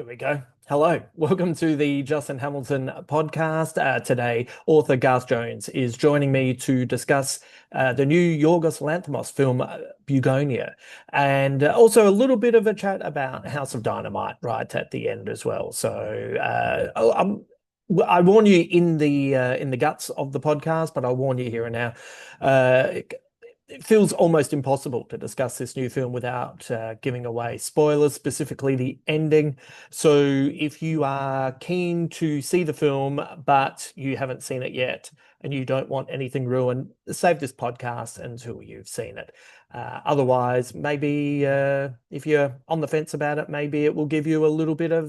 There we go. Hello. Welcome to the Justin Hamilton podcast. Today, author Garth Jones is joining me to discuss the new Yorgos Lanthimos film, Bugonia, and also a little bit of a chat about House of Dynamite right at the end as well. I warn you in the guts of the podcast, but I'll warn you here and now. It feels almost impossible to discuss this new film without giving away spoilers, specifically the ending. So if you are keen to see the film, but you haven't seen it yet and you don't want anything ruined, save this podcast until you've seen it. Otherwise, maybe if you're on the fence about it, maybe it will give you a little bit of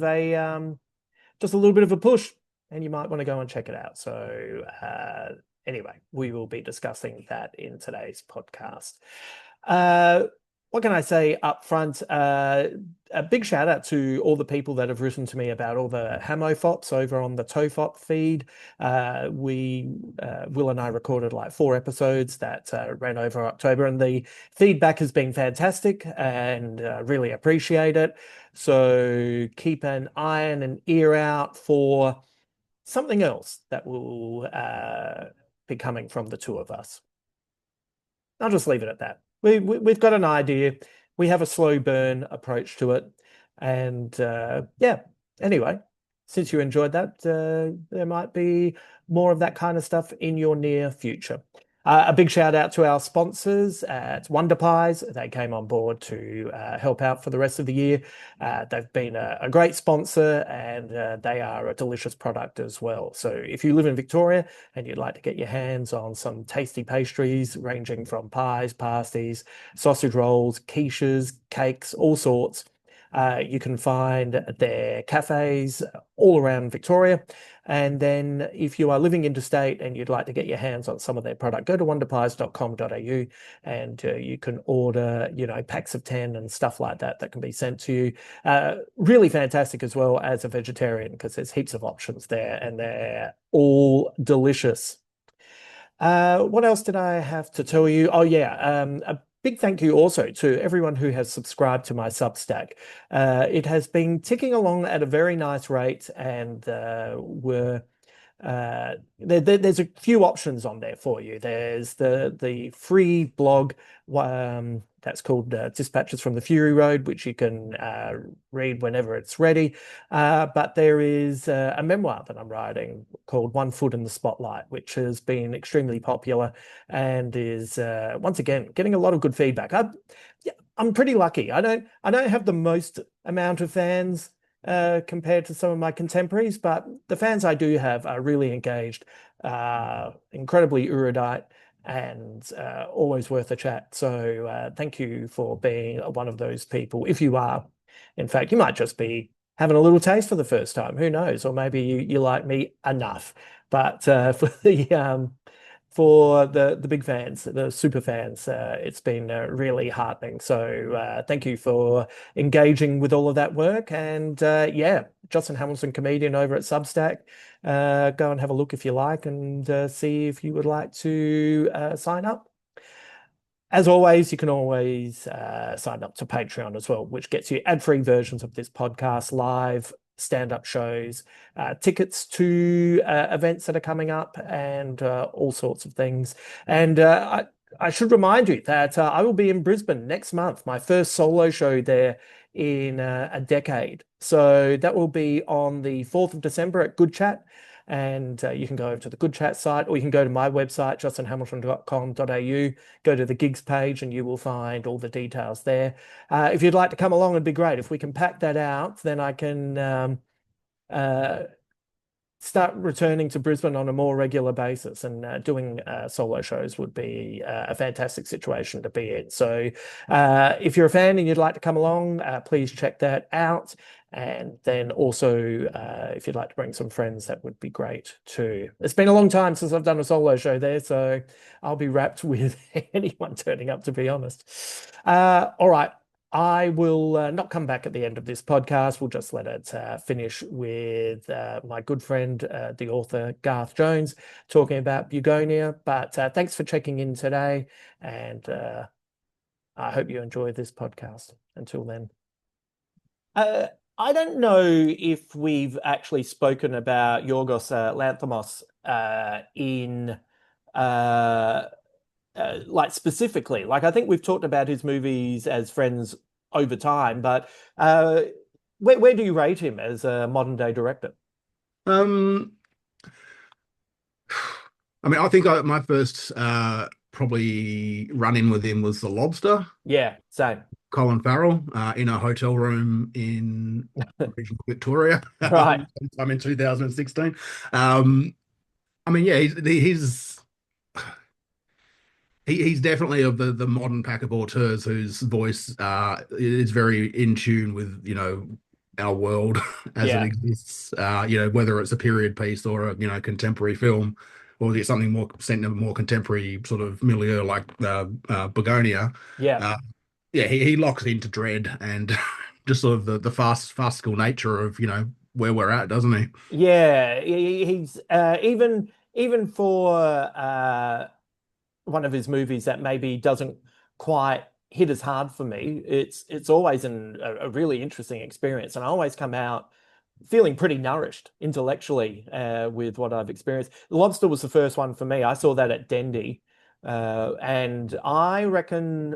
just a little bit of a push, and you might want to go and check it out. Anyway, we will be discussing that in today's podcast. What can I say up front? A big shout out to all the people that have written to me about all the Hammo FOPs over on the TOEFOP feed. Will and I recorded like 4 episodes that ran over October, and the feedback has been fantastic and really appreciate it. So keep an eye and an ear out for something else that will be coming from the two of us. I'll just leave it at that. We've got an idea. We have a slow burn approach to it. And yeah, anyway, since you enjoyed that, there might be more of that kind of stuff in your near future. A big shout out to our sponsors at Wonder Pies. They came on board to help out for the rest of the year. They've been a great sponsor, and they are a delicious product as well. So if you live in Victoria and you'd like to get your hands on some tasty pastries ranging from pies, pasties, sausage rolls, quiches, cakes, all sorts, you can find their cafes all around Victoria. And then if you are living interstate and you'd like to get your hands on some of their product, go to wonderpies.com.au and you can order, packs of 10 and stuff like that that can be sent to you. Really fantastic as well as a vegetarian, because there's heaps of options there and they're all delicious. What else did I have to tell you? Oh, yeah. A big thank you also to everyone who has subscribed to my Substack. It has been ticking along at a very nice rate, and there's a few options on there for you. There's the free blog that's called Dispatches from the Fury Road, which you can read whenever it's ready. But there is a memoir that I'm writing called One Foot in the Spotlight, which has been extremely popular and is once again getting a lot of good feedback. I'm pretty lucky. I don't have the most amount of fans compared to some of my contemporaries, but the fans I do have are really engaged, incredibly erudite, and always worth a chat. So thank you for being one of those people. If you are, in fact, you might just be having a little taste for the first time. Who knows? Or maybe you like me enough. But for the big fans, the super fans, it's been really heartening. So thank you for engaging with all of that work. And yeah, Justin Hamilton, comedian over at Substack. Go and have a look if you like, and see if you would like to sign up. As always, you can always sign up to Patreon as well, which gets you ad-free versions of this podcast, live stand-up shows, tickets to events that are coming up, and all sorts of things. And I should remind you that I will be in Brisbane next month, my first solo show there in a decade. So that will be on the 4th of December at Good Chat. And you can go over to the Good Chat site, or you can go to my website, justinhamilton.com.au, go to the gigs page, and you will find all the details there. If you'd like to come along, it'd be great. If we can pack that out, then I can start returning to Brisbane on a more regular basis, and doing solo shows would be a fantastic situation to be in. So if you're a fan and you'd like to come along, please check that out. And then also, if you'd like to bring some friends, that would be great too. It's been a long time since I've done a solo show there, so I'll be wrapped with anyone turning up, to be honest. All right. I will not come back at the end of this podcast. We'll just let it finish with my good friend, the author Garth Jones, talking about Bugonia. But thanks for checking in today, and I hope you enjoy this podcast. Until then. I don't know if we've actually spoken about Yorgos Lanthimos in uh, like specifically. Like I think we've talked about his movies as friends over time, but uh, where do you rate him as a modern day director? Um, I mean, my first probably run in with him was The Lobster, Yeah, same. Colin Farrell, in a hotel room in regional Victoria, Right. sometime in 2016. Um, I mean, yeah, he's definitely of the modern pack of auteurs whose voice is very in tune with our world as it Yeah. exists. Whether it's a period piece or a contemporary film, or it's something more set in a more contemporary sort of milieu like Bugonia. Yeah. Uh, yeah, he locks into dread and just sort of the farcical nature of where we're at, doesn't he? Yeah. He's even for one of his movies that maybe doesn't quite hit as hard for me. It's always a really interesting experience, and I always come out feeling pretty nourished intellectually with what I've experienced. The Lobster was the first one for me. I saw that at Dendy, and I reckon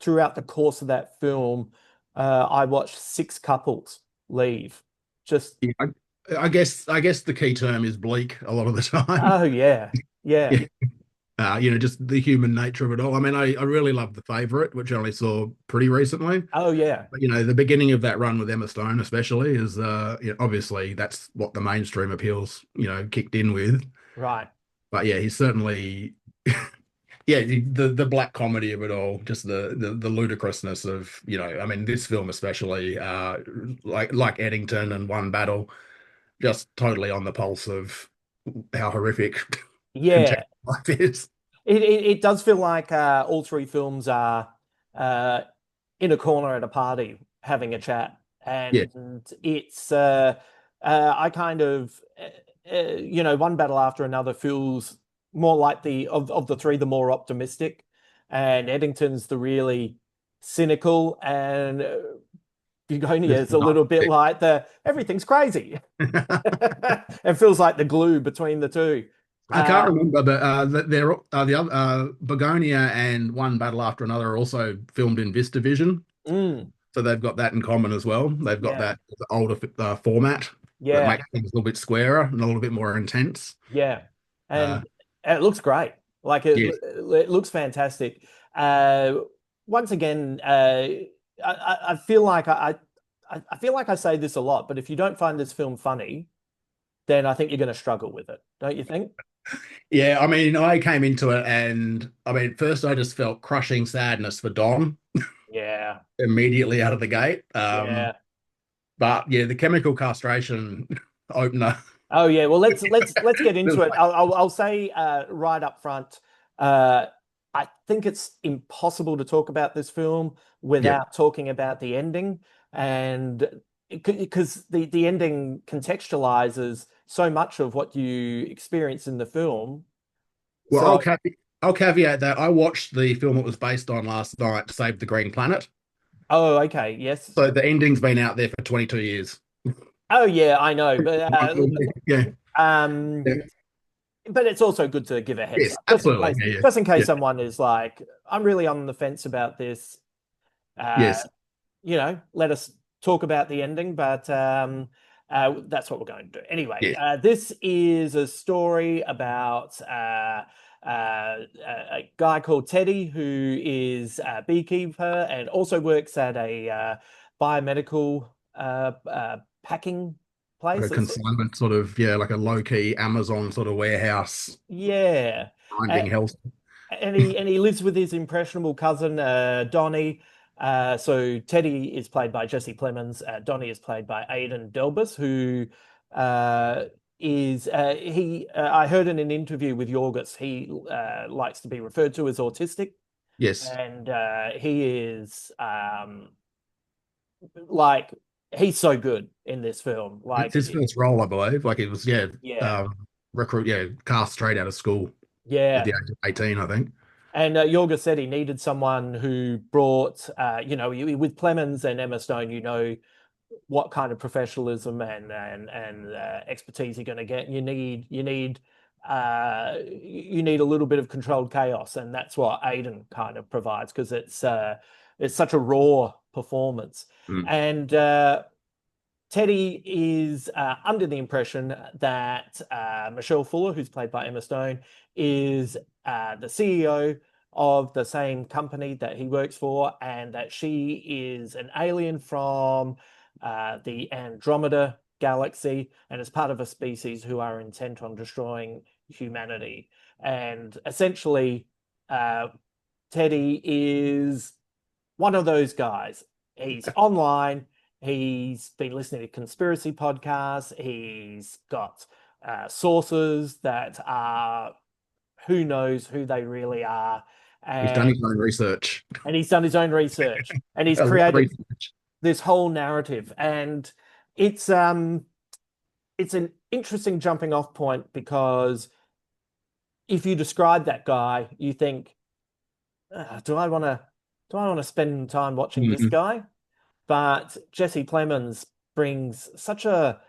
throughout the course of that film, I watched six couples leave. Just Yeah, I guess the key term is bleak a lot of the time. oh yeah, yeah, Yeah. Just the human nature of it all. I mean, I really love The Favourite, which I only saw pretty recently. oh yeah, But the beginning of that run with Emma Stone, especially, is obviously that's what the mainstream appeals, kicked in with. right. But yeah, he's certainly yeah, the black comedy of it all, just the ludicrousness of, I mean, this film especially, like Eddington and One Battle, just totally on the pulse of how horrific contemporary Yeah, life is. it does feel like all three films are uh, in a corner at a party having a chat, Yeah. and it's I kind of one battle after another feels more like the of the three the more optimistic, and Eddington's the really cynical, and Bugonia Just is a little bit like the everything's crazy. It feels like the glue between the two. I can't Uh, remember, but they're the other Bugonia and One Battle After Another are also filmed in VistaVision, mm, so they've got that in common as well. They've got yeah, that older format that yeah. makes things a little bit squarer and a little bit more intense. Yeah, Uh, and it looks great. Like yes, it looks fantastic. Uh, Once again, I feel like I feel like I say this a lot, but if you don't find this film funny, then I think you're going to struggle with it, don't you think? yeah. I mean, I came into it, and I mean, first I just felt crushing sadness for Don Yeah, immediately out of the gate. yeah. But yeah, the chemical castration opener. Oh yeah. Well, let's get was into it. like, I'll say right up front. Uh, I think it's impossible to talk about this film yeah. without talking about the ending, and because the ending contextualizes so much of what you experience in the film. Well, So, I'll caveat that I watched the film it was based on last night, Save the Green Planet. oh, okay, yes. So the ending's been out there for 22 years. Oh yeah, I know, Yeah. um, Yeah. but it's also good to give a heads Yes, up, absolutely. Yeah, yeah. just in case Yeah. someone is like, I'm really on the fence about this. Uh, Yes. Let us talk about the ending, but that's what we're going to do. Anyway, Yes. this is a story about a guy called Teddy who is a beekeeper and also works at a biomedical packing Like a place. consignment sort of, yeah, like a low-key Amazon sort of warehouse Yeah. Uh, finding health. and he lives with his impressionable cousin Donnie. So Teddy is played by Jesse Plemons. Donnie is played by Aidan Delbus, who uh, is he. I heard in an interview with Yorgos, he likes to be referred to as autistic, Yes. and he is like he's so good in this film. It's Like, his first role, I believe. Like it was, yeah, yeah, cast straight out of school at the yeah. age of 18, I think. And Yorga said he needed someone who brought, with Plemons and Emma Stone, what kind of professionalism and expertise you're going to get. You need a little bit of controlled chaos, and that's what Aiden kind of provides because it's such a raw performance. Mm. And Teddy is under the impression that Michelle Fuller, who's played by Emma Stone, is the CEO of the same company that he works for, and that she is an alien from the Andromeda galaxy and is part of a species who are intent on destroying humanity. And essentially, uh, Teddy is one of those guys. He's online. He's been listening to conspiracy podcasts. He's got sources that are who knows who they really are. He's done And his own research. he's done his own research and he's A lot of created research. this whole narrative. And it's um it's an interesting jumping off point because if you describe that guy, you think, do I want to spend time watching this Mm. guy? But Jesse Plemons brings such a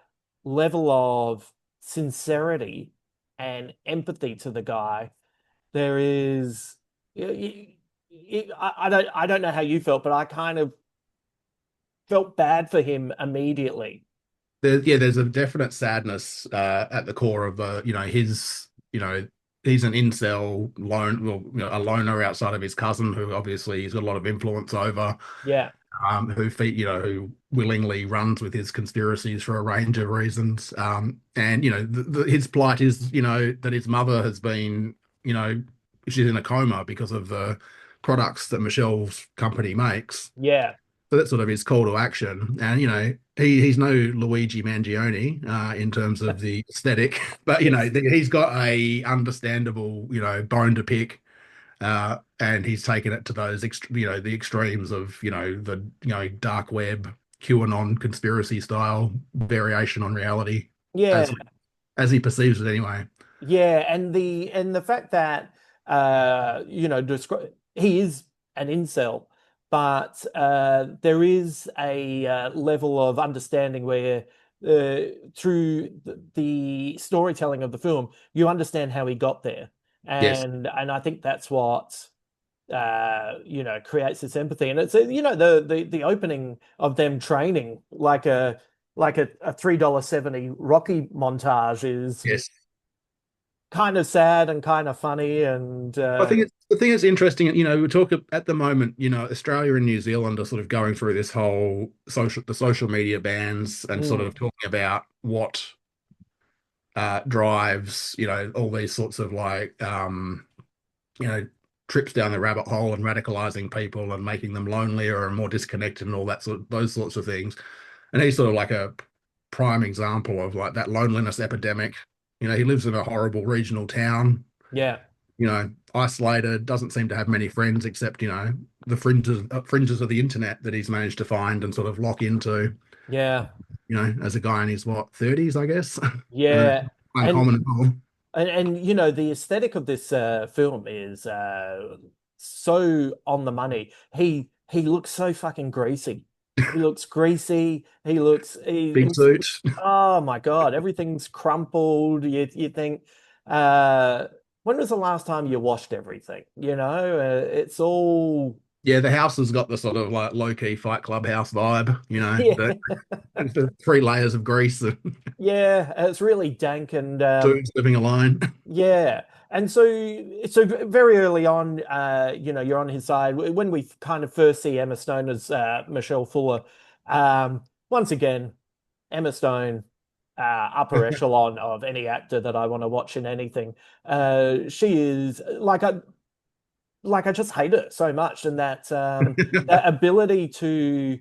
level of sincerity and empathy to the guy. There is, I don't know how you felt, but I kind of felt bad for him immediately. There's a definite sadness at the core of he's an incel lone, well, a loner outside of his cousin, who obviously he's got a lot of influence over, Yeah, who willingly runs with his conspiracies for a range of reasons. And his plight is, that his mother has been, you know, she's in a coma because of the products that Michelle's company makes. yeah, So that's sort of his call to action. And, he's no Luigi Mangione in terms of the aesthetic, but, yes, he's got a understandable, bone to pick. And he's taken it to those, the extremes of, dark web, QAnon conspiracy style variation on reality yeah. as he perceives it anyway. Yeah, and the fact that describe he is an incel, but there is a level of understanding where through the storytelling of the film, you understand how he got there, Yes. and I think that's what creates this empathy. And it's the opening of them training like a $3.70 Rocky montage is Yes. kind of sad and kind of funny and I think the thing that's interesting, we talk at the moment, Australia and New Zealand are sort of going through this whole social media bans and sort of mm, talking about what drives, all these sorts of like you know, trips down the rabbit hole and radicalizing people and making them lonelier and more disconnected and all that those sorts of things. And he's sort of like a prime example of like that loneliness epidemic. He lives in a horrible regional town, yeah, isolated, doesn't seem to have many friends except, the fringes of the internet that he's managed to find and sort of lock into, yeah, as a guy in his what, 30s, I guess. And yeah. and uncommon at all. the aesthetic of this film is so on the money. He looks so fucking greasy. He looks greasy. Big He's suit. oh my God, everything's crumpled. You think uh when was the last time you washed everything? It's all Yeah, the house has got the sort of like low-key Fight Club house vibe, yeah, the 3 layers of grease and yeah, it's really dank and dudes living a line. yeah. And so very early on, you're on his side. When we kind of first see Emma Stone as Michelle Fuller, once again, Emma Stone, upper echelon of any actor that I want to watch in anything. She is like I just hate her so much, and that ability to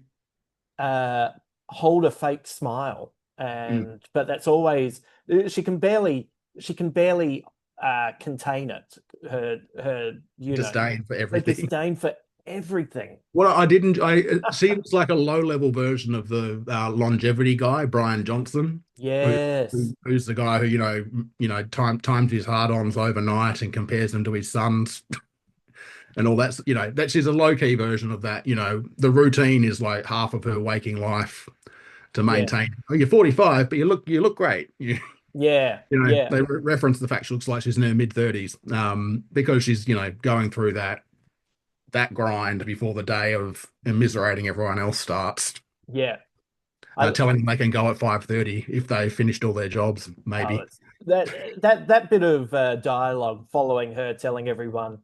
uh, hold a fake smile, Mm. and but that's always she can barely contain it. Disdain for Her everything. disdain for everything. What I didn't, she was like a low-level version of the longevity guy, Brian Johnson, Yes. who's the guy who, times his hard-ons overnight and compares them to his sons and all that. That she's a low-key version of that. The routine is like half of her waking life. to Yeah. maintain. Oh, you're 45, but you look great. Yeah. Yeah. They reference the fact she looks like she's in her mid 30s, because she's going through that grind before the day of immiserating everyone else starts. Yeah. I Telling them they can go at 5:30 if they finished all their jobs, oh, maybe. that bit of dialogue following her telling everyone,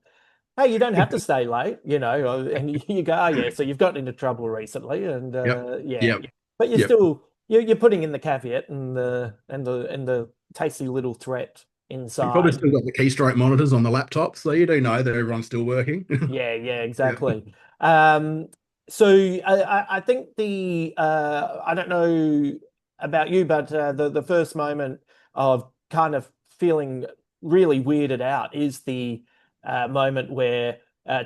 "Hey, you don't have to stay late," and you go, "Oh yeah, so you've gotten into trouble recently," and Yep. yeah, Yep. but you're Yep. still you're putting in the caveat and the tasty little threat You probably inside. still got the keystroke monitors on the laptop, so you do know that everyone's still working. Yeah, yeah, Yeah. exactly. Um, so I think I don't know about you, but the first moment of kind of feeling really weirded out is the moment where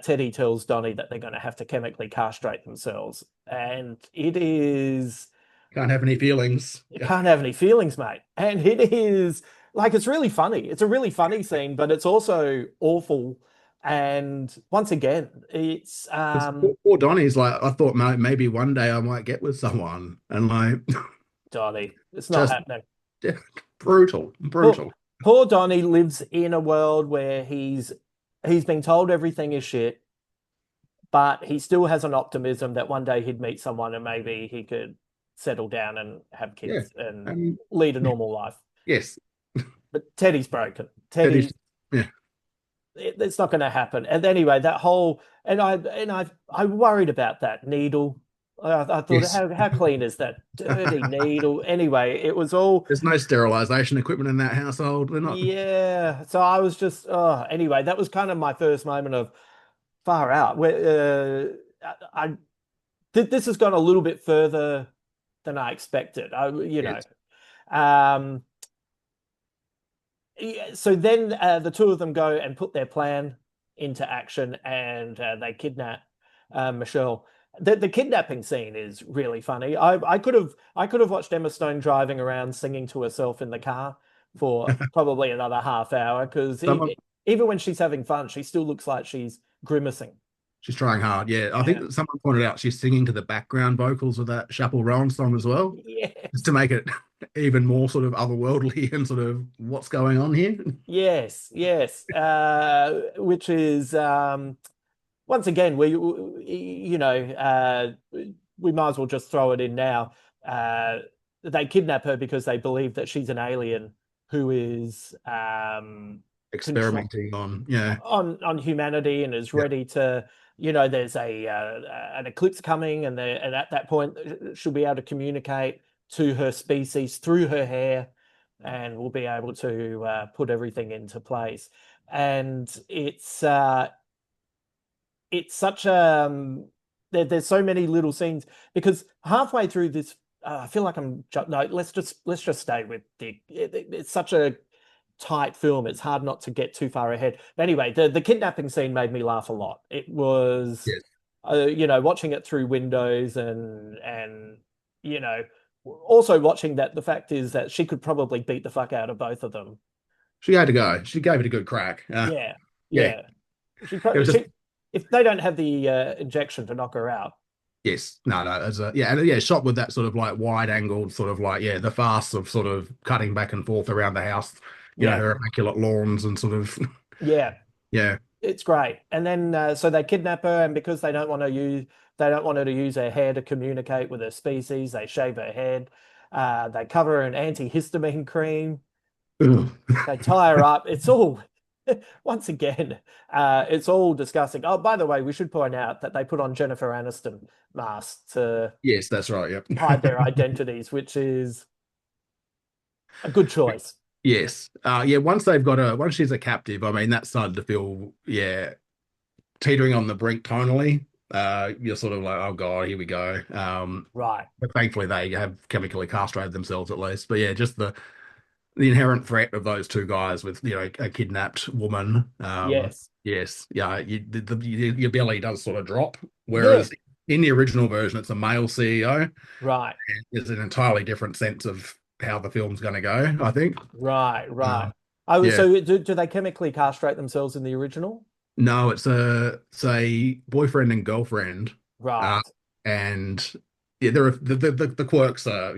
Teddy tells Donnie that they're going to have to chemically castrate themselves, and it is Can't have any feelings. you Yeah. can't have any feelings, mate. And it is like it's really funny. It's a really funny scene, but it's also awful. And once again, it's 'Cause poor Donnie's like, I thought maybe one day I might get with someone, and like, Donnie. It's not just happening. yeah, brutal, Poor, brutal. poor Donnie lives in a world where he's been told everything is shit, but he still has an optimism that one day he'd meet someone and maybe he could settle down and have Yeah, kids and and lead a normal life. yes, But Teddy's broken. Teddy's yeah, It's not going to happen. And anyway, that whole I worried about that needle. I thought, yes. how clean is that dirty needle? Anyway, it was all There's no sterilization equipment in that household. They're not. yeah. So I was just anyway, that was kind of my first moment of far out. Where this has gone a little bit further than I expected. Yes. Um, yeah, so then the two of them go and put their plan into action and they kidnap Michelle. The kidnapping scene is really funny. I could have watched Emma Stone driving around singing to herself in the car for probably another half hour because Someone even when she's having fun, she still looks like she's grimacing. She's trying hard. Yeah, I think Uh, that someone pointed out she's singing to the background vocals of that Chappell Rowan song as well, just to yes, make it even more sort of otherworldly and sort of what's going on here. yes, yes. Which is once again, we might as well just throw it in now. Uh, they kidnap her because they believe that she's an alien who is control Experimenting on, yeah, on humanity and is yeah. ready to. There's an eclipse coming, and at that point, she'll be able to communicate to her species through her hair, and we'll be able to put everything into place. And it's such there's so many little scenes because halfway through this I feel like no, let's just stay with it's such a tight film, it's hard not to get too far ahead. But anyway, the kidnapping scene made me laugh a lot. It was Yes. watching it through windows and you know also watching that the fact is that she could probably beat the fuck out of both of them. She had to go. She gave it a good crack. Yeah, Yeah, yeah. She it probably was just if they don't have the injection to knock her out. yes, no, no, as a yeah, and yeah, shot with that sort of like wide angled sort of like yeah, the farce of sort of cutting back and forth around the house, Yeah, her immaculate lawns and sort of yeah, yeah. it's great. And then so they kidnap her, and because they don't want her to use her hair to communicate with her species, they shave her head. They cover her in antihistamine cream. Ugh. They tie her up. It's all once again, it's all disgusting. Oh, by the way, we should point out that they put on Jennifer Aniston masks to Yes, that's right. hide Yep. their identities, which is a good choice. Yes. Yeah, once she's a captive, I mean that started to feel, yeah, teetering on the brink tonally. You're sort of like, oh God, here we go. Right. But thankfully they have chemically castrated themselves at least. But yeah, just the inherent threat of those two guys with, a kidnapped woman. Yes. Yes, yeah, your belly does sort of drop. Yeah. Whereas in the original version, it's a male CEO. Right. It's an entirely different sense of how the film's going to go, I think. Right. Right. Um, Oh, yeah. so do they chemically castrate themselves in the original? No, it's a boyfriend and girlfriend, uh, Right. and yeah, there are the quirks are,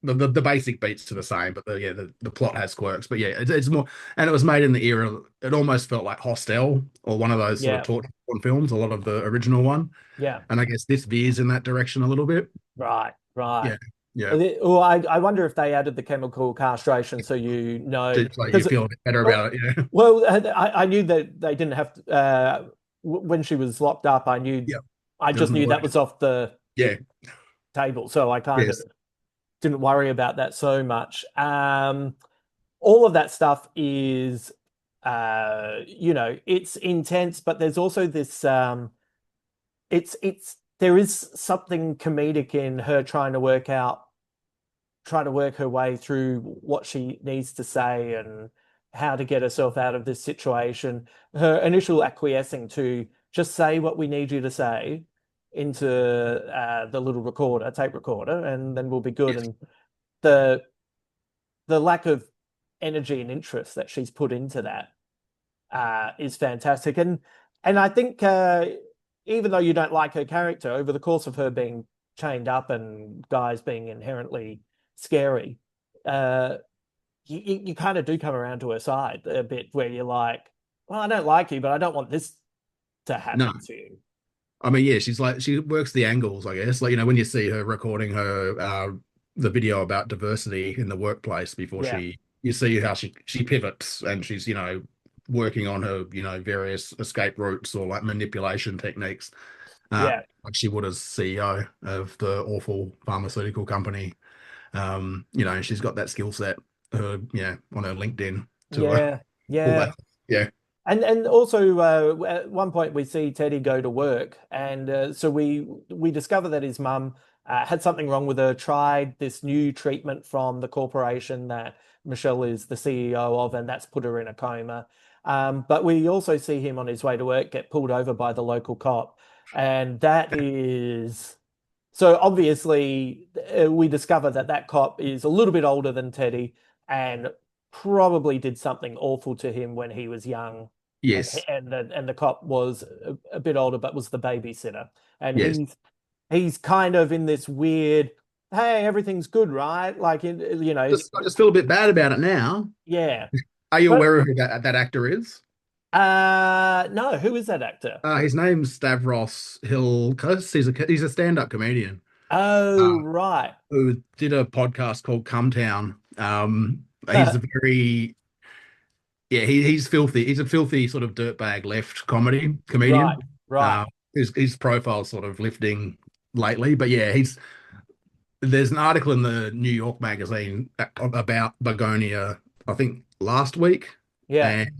the basic beats to the same, but the plot has quirks. But yeah, it's more, and it was made in the era. It almost felt like Hostel or one of those sort of Yeah, torture porn films. A lot of the original one, yeah, and I guess this veers in that direction a little bit. right, right. Yeah, yeah. Well, I wonder if they added the chemical castration so So you because feel better well, about it. Yeah, well, I knew that they didn't have to, when she was locked up. yeah. I It just doesn't knew work. that was off the Yeah. table, so I kind of Yes. didn't worry about that so much. All of that stuff is, it's intense, but there's also this, there is something comedic in her trying to work her way through what she needs to say and how to get herself out of this situation. Her initial acquiescing to just say what we need you to say into the little tape recorder, and then we'll be good. Yes. And the the lack of energy and interest that she's put into that is fantastic. And I think even though you don't like her character, over the course of her being chained up and guys being inherently scary, uh, you kind of do come around to her side a bit, where you're like, well, I don't like you, but I don't want this to No. happen to you. I mean, yeah, she works the angles, I guess. Like, when you see her recording her the video about diversity in the workplace before Yeah, you see how she pivots and she's, working on her, various escape routes or like manipulation techniques, yeah, like she would as CEO of the awful pharmaceutical company. She's got that skill set, on her LinkedIn to yeah, pull that. yeah. Yeah. And also at one point we see Teddy go to work, and so we discover that his mum had something wrong with her. Tried this new treatment from the corporation that Michelle is the CEO of, and that's put her in a coma. But we also see him on his way to work get pulled over by the local cop, and that is so obviously we discover that that cop is a little bit older than Teddy and probably did something awful to him when he was young, Yes. and the cop was a bit older but was the babysitter, and Yes. he's kind of in this weird, hey, everything's good, right? Like I just feel a bit bad about it now. yeah. Are you But aware of who that actor is? no, who is that actor? His name's Stavros Hilkas. He's a stand-up comedian Oh, uh, right. who did a podcast called Come Town. He's a very he's filthy. He's a filthy sort of dirtbag left Right, comedian. right. Uh, his profile's sort of lifting lately, but yeah, there's an article in the New York magazine about Bugonia, I think last week, Yeah, and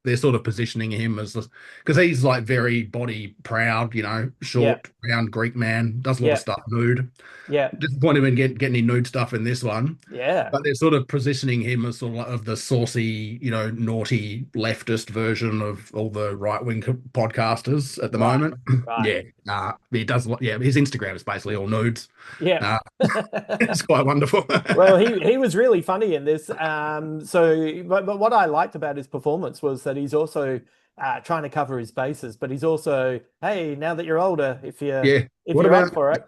they're sort of positioning him as because he's like very body proud, yeah, short, round Greek man, does a lot of yeah, stuff nude. yeah, Disappointed in getting any nude stuff in this one, yeah. but they're sort of positioning him as sort of, like, of the saucy, naughty leftist version of all the right wing podcasters at the Right, moment. right. Yeah, he does. Yeah, his Instagram is basically all nudes. Yeah. Uh, it's quite wonderful. Well, he was really funny in this. But what I liked about his performance was that he's also trying to cover his bases, but he's also, hey, now that you're older, Yeah. if What you're up about for it,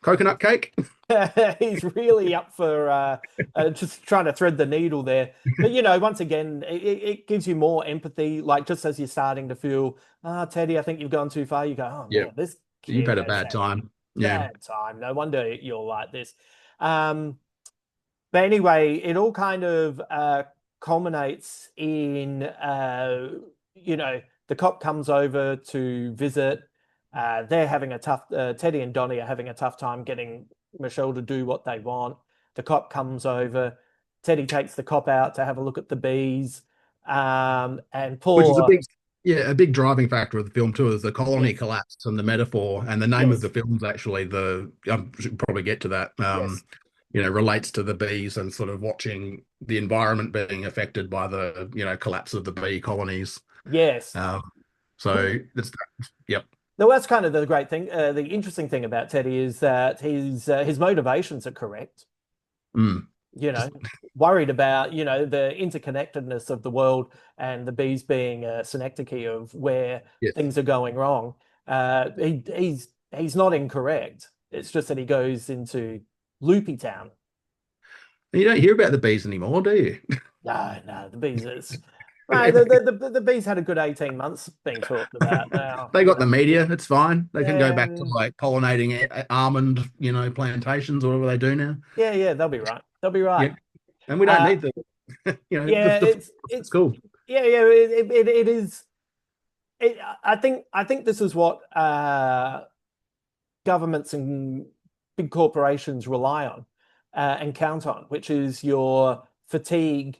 coconut cake? he's really up for just trying to thread the needle there. But once again, it gives you more empathy. Like just as you're starting to feel, Teddy, I think you've gone too far. You go, oh Yeah, man, this you've kid had a has bad had a time. Yeah. bad time. No wonder you're like this. Um, but anyway, it all kind of culminates in, the cop comes over to visit. They're having a tough, Teddy and Donnie are having a tough time getting Michelle to do what they want. The cop comes over. Teddy takes the cop out to have a look at the bees. And Which is poor, a big driving factor of the film too, is the colony yes, collapse and the metaphor. And the name of the yes, film's actually I should probably get to that. yes, Relates to the bees and sort of watching the environment being affected by the, collapse of the bee colonies. yes. Um, so that's yep. No, that's kind of the great thing. The interesting thing about Teddy is that his motivations are correct. Mm. You Just know, worried about the interconnectedness of the world and the bees being a synecdoche of where yes. things are going wrong. He's not incorrect. It's just that he goes into Loopy Town. You don't hear about the bees anymore, do you? No, no, the bees is right. The bees had a good 18 months being talked about now. They got the media. It's fine. They can go back to Yeah, like pollinating almond, plantations or whatever they do now. yeah, they'll be right. They'll be right. Yeah, and we don't Uh, need the, yeah, it's cool. yeah, it is. I think this is what governments and big corporations rely on and count on, which is your fatigue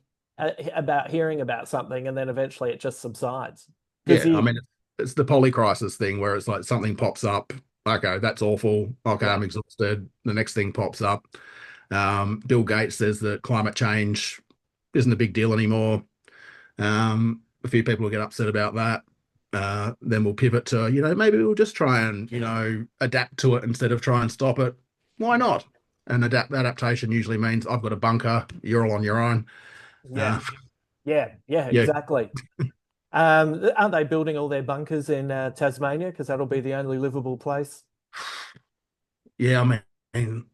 about hearing about something, and then eventually it just subsides. Because Yeah, I mean, it's the polycrisis thing where it's like something pops up. Okay, that's awful. Okay, yeah, I'm exhausted. The next thing pops up. Bill Gates says that climate change isn't a big deal anymore. A few people will get upset about that. Then we'll pivot to, maybe we'll just try and, adapt to it instead of try and stop it. Why not? And adaptation usually means I've got a bunker, you're all on your own. yeah, Uh, yeah, yeah, exactly. Aren't they building all their bunkers in Tasmania? Because that'll be the only livable place. yeah, I mean,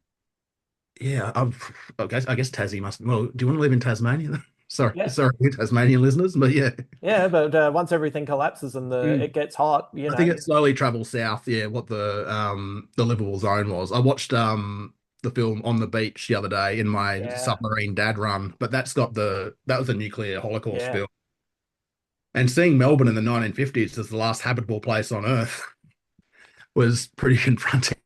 yeah, I guess Tassie must. Well, do you want to live in Tasmania? Sorry, Yeah, sorry, Tasmanian listeners, but yeah. yeah, but once everything collapses and Mm. it gets hot, I think it slowly travels south. Yeah, what the livable zone was. I watched the film On the Beach the other day in my yeah, submarine dad run, but that was a nuclear Holocaust yeah, film. And seeing Melbourne in the 1950s as the last habitable place on Earth was pretty confronting.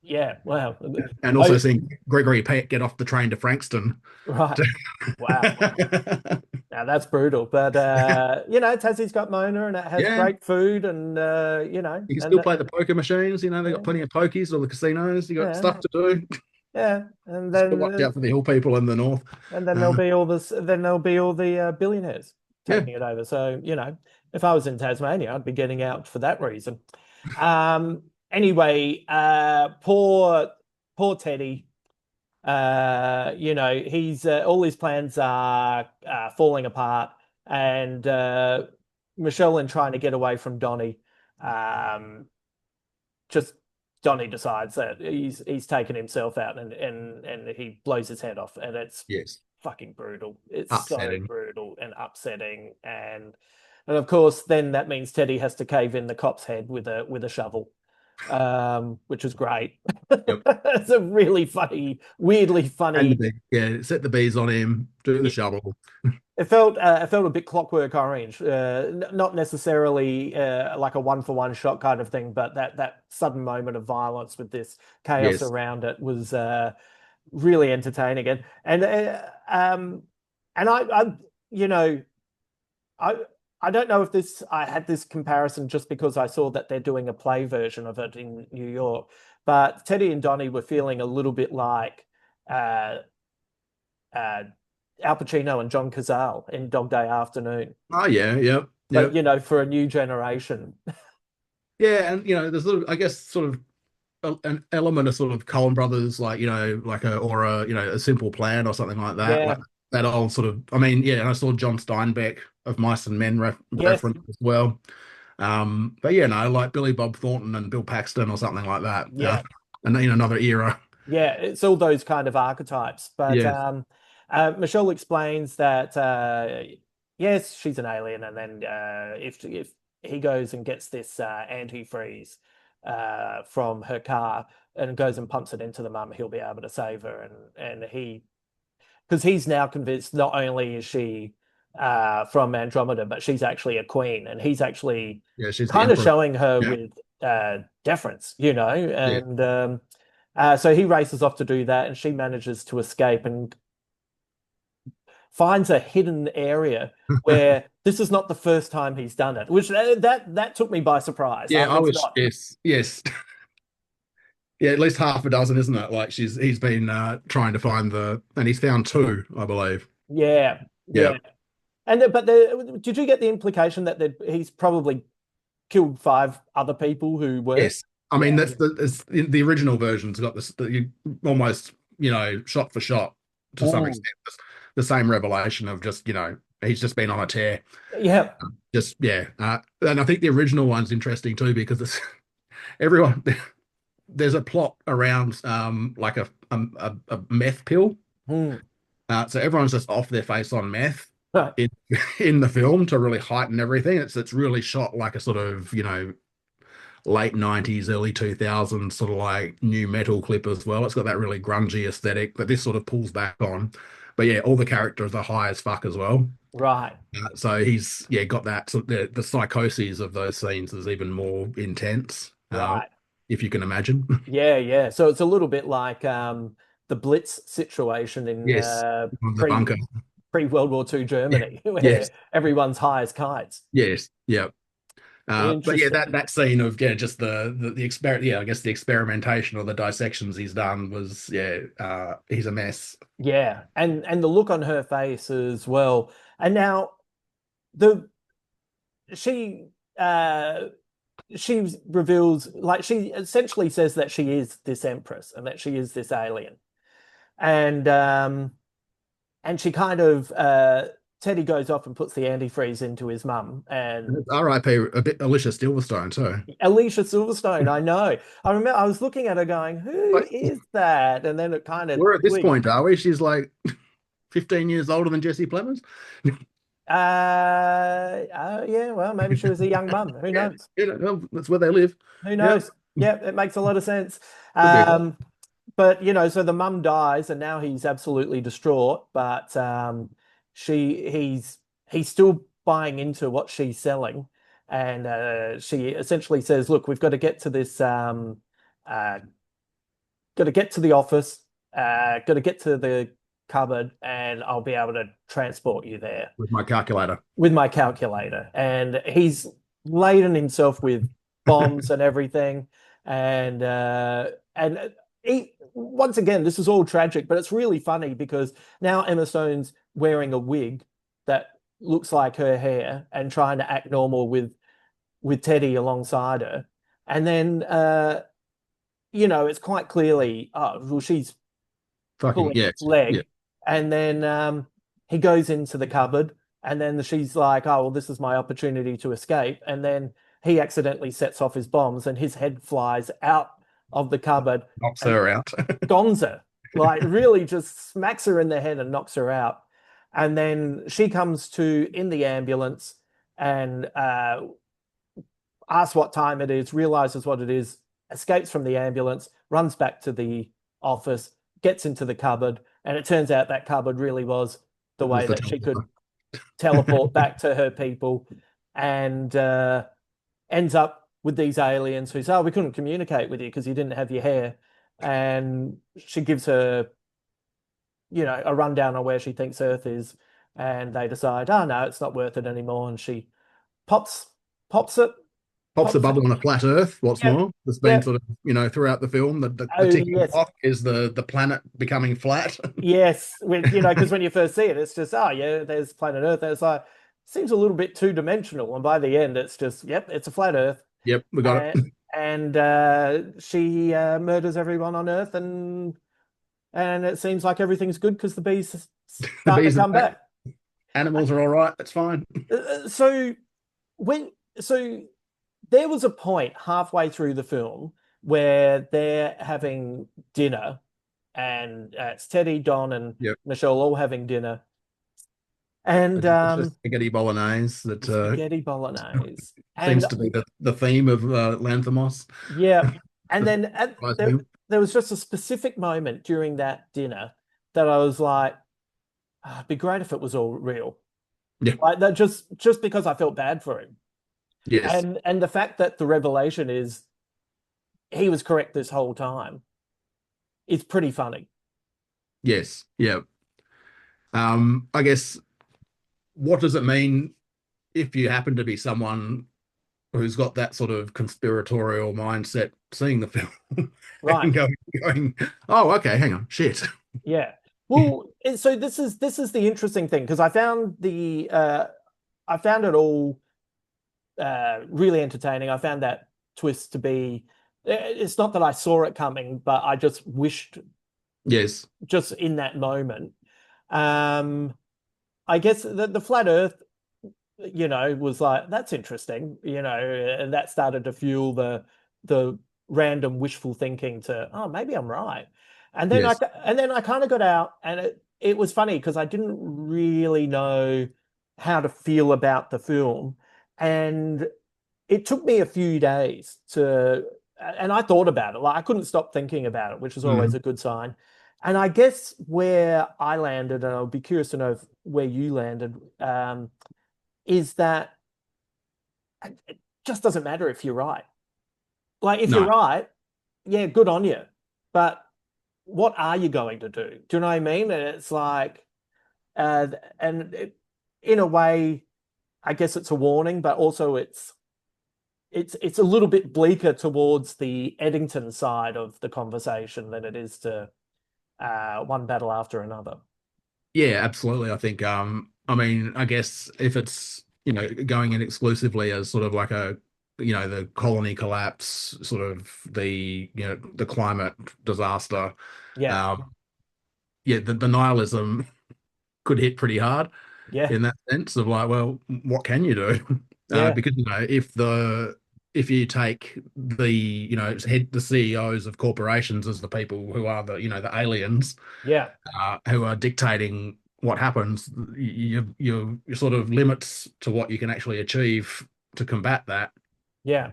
yeah. Wow. And also Oh, seeing Gregory Peck get off the train to Frankston. right. Wow. Now that's brutal. But Tassie's got Mona and it has Yeah, great food and you can and still play the poker machines. They got yeah, plenty of pokies or the casinos. You got stuff yeah, to do. yeah. And Just got to watch then out for the hill people in the north. there'll Uh, be all this. Then there'll be all the billionaires yeah, taking it over. So if I was in Tasmania, I'd be getting out for that reason. Anyway, poor Teddy. He's all his plans are falling apart, and Michelle, in trying to get away from Donnie, um, just Donnie decides that he's taken himself out, and he blows his head off, and it's yes, fucking brutal. It's so upsetting. brutal and upsetting, and of course, then that means Teddy has to cave in the cop's head with a shovel, which was great. Yep. It's a really funny, weirdly And the funny. bee, yeah, set the bees on him, do the shovel. It felt a bit Clockwork Orange, not necessarily like a one-for-one shot kind of thing, but that sudden moment of violence with this chaos Yes. around it was really entertaining. And you know, I I don't know if this I had this comparison just because I saw that they're doing a play version of it in New York, but Teddy and Donnie were feeling a little bit like uh, uh, Al Pacino and John Cazale in Dog Day Afternoon, Oh yeah, yep, but yep. for a new generation. Yeah, and there's sort of, I guess, sort of an element of sort of Coen Brothers, like like a Simple Plan or something like that, like Yeah. that old sort of. I mean, yeah, and I saw John Steinbeck of Mice and Men Yes. reference as well. But yeah, no, like Billy Bob Thornton and Bill Paxton or something like that. Yeah. And in another era. Yeah. It's all those kind of archetypes. But Yes, Michelle explains that yes, she's an alien, and then if he goes and gets this antifreeze from her car and goes and pumps it into the mum, he'll be able to save her. And he because he's now convinced not only is she from Andromeda, but she's actually a queen, and he's actually yeah, she's the kind of emperor. showing her Yeah, with deference, yeah. and so he races off to do that, and she manages to escape and finds a hidden area where this is not the first time he's done it, which that took me by surprise. I Yeah, I was wish. not. Yes, yes. Yeah, at least half a dozen, isn't it? Like he's been trying to find and he's found two, I believe. Yeah, Yeah. yeah. Did you get the implication that he's probably killed five other people who weren't? Yes. I mean, Yeah. the original version's got this you almost, shot for shot to some Ooh. extent. The same revelation of just, he's just been on a tear. Yeah. Just yeah. And I think the original one's interesting too because it's everyone there's a plot around like a meth pill. Hmm. So everyone's just off their face on meth Right. in in the film to really heighten everything. It's really shot like a sort of, late 90s, early 2000s sort of like new metal clip as well. It's got that really grungy aesthetic that this sort of pulls back on. But yeah, all the characters are high as fuck as well. Right. So he's got that. So the psychoses of those scenes is even more intense, Right. if you can imagine. Yeah, yeah. So it's a little bit like the Blitz situation in Yes, the pre bunker. pre World War II Yeah. Germany, where Yes. everyone's high as kites. Yes. Yeah. But yeah, Interesting. that scene of just the experiment, I guess the experimentation or the dissections he's done was he's a mess. Yeah, and the look on her face as well. And now the she uh she reveals, like, she essentially says that she is this empress and that she is this alien. And she kind of Teddy goes off and puts the antifreeze into his mum, and R.I.P. a bit Alicia Silverstone too. Alicia Silverstone, I know. I remember I was looking at her going, who Like, is that? And then it kind of we're at this clicked. point, are we? She's like 15 years older than Jesse Plemons. Yeah, well, maybe she was a young mum. Who Yeah, knows? that's where they live. Who Yeah, knows? Yeah, it makes a lot of sense. could be a cop. Um, but so the mum dies, and now he's absolutely distraught. But he's still buying into what she's selling, and she essentially says, "Look, we've got to get to this. Uh, got to get to the office. Got to get to the cupboard, and I'll be able to transport you there With my calculator. with my calculator." And he's laden himself with bombs and everything. And once again, this is all tragic, but it's really funny because now Emma Stone's wearing a wig that looks like her hair and trying to act normal with Teddy alongside her. And then it's quite clearly, oh, well, she's Fucking pulling yeah, its yeah. leg. And then he goes into the cupboard, and then she's like, oh, well, this is my opportunity to escape. And then he accidentally sets off his bombs, and his head flies out of the cupboard Knocks and her out. gons her, like really just smacks her in the head and knocks her out. And then she comes to in the ambulance and asks what time it is, realizes what it is, escapes from the ambulance, runs back to the office, gets into the cupboard, and it turns out that cupboard really was the It was way the that she could telephone. teleport back to her people, and ends up with these aliens who say, "Oh, we couldn't communicate with you because you didn't have your hair." And she gives her, a rundown on where she thinks Earth is, and they decide, "Oh no, it's not worth it anymore." And she pops pops it, Pops a pops it. bubble on a flat Earth. What's Yep, more, it's been yep. sort of throughout the film. The Oh ticking yes, clock is the planet becoming flat. yes. Because when you first see it, it's just, oh yeah, there's planet Earth. And it's like, seems a little bit two-dimensional, and by the end, it's just, yep, it's a flat Earth. Yep, we got And, it. she murders everyone on Earth, and it seems like everything's good because the bees The start to bees are come back. back. Animals are all right. That's fine. So when so there was a point halfway through the film where they're having dinner, and it's Teddy, Don, and Yep. Michelle all having dinner, and It's just spaghetti bolognese that spaghetti bolognese, and seems to be the theme of Lanthimos. yeah, and The then surprise there him. there was just a specific moment during that dinner that I was like, "Ah, it'd be great if it was all real." Yeah. Like that, just because I felt bad for him, Yes. and the fact that the revelation is he was correct this whole time is pretty funny. Yes. Yeah. I guess what does it mean if you happen to be someone who's got that sort of conspiratorial mindset, seeing the film Right. and going, oh, okay, hang on, shit. Yeah. Well, so this is the interesting thing because I found it all really entertaining. I found that twist to be, it's not that I saw it coming, but I just wished Yes, just in that moment. Um, I guess the flat Earth, was like, that's interesting, and that started to fuel the random wishful thinking to, oh, maybe I'm right. And then I Yes. and then I kind of got out, and it was funny because I didn't really know how to feel about the film, and it took me a few days to, and I thought about it. Like I couldn't stop thinking about it, which is always Mm. a good sign. And I guess where I landed, and I'll be curious to know where you landed, is that it just doesn't matter if you're right. Like if you're No, right, yeah, good on you. But what are you going to do? Do you know what I mean? And it's like, uh, and it, in a way, I guess it's a warning, but also it's a little bit bleaker towards the Eddington side of the conversation than it is to one battle after another. yeah, absolutely. I think, I mean, I guess if it's, going in exclusively as sort of like a, the colony collapse, sort of the climate disaster, Yeah, um, yeah, the nihilism could hit pretty hard yeah, in that sense of like, well, what can you do? yeah, Because, if you take the CEOs of corporations as the people who are the aliens, yeah, who are dictating what happens, your sort of limits to what you can actually achieve to combat that yeah,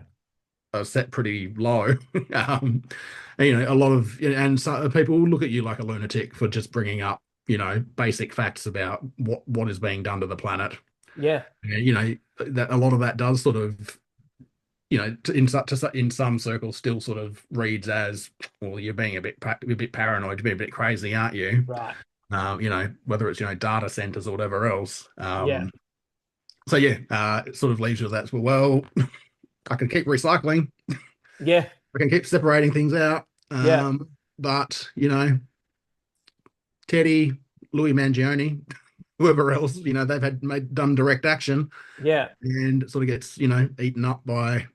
are set pretty low. um, a lot of and so people will look at you like a lunatic for just bringing up basic facts about what is being done to the planet. yeah, And, that a lot of that does sort of in some circles still sort of reads as, well, you're being a bit paranoid, you're being a bit crazy, aren't you? right, Whether it's data centers or whatever else. yeah, So yeah, it sort of leaves you with that. Well, I can keep recycling, yeah, I can keep separating things out, yeah, but Teddy, Louis Mangione, whoever else, they've done direct action, yeah, and it sort of gets eaten up by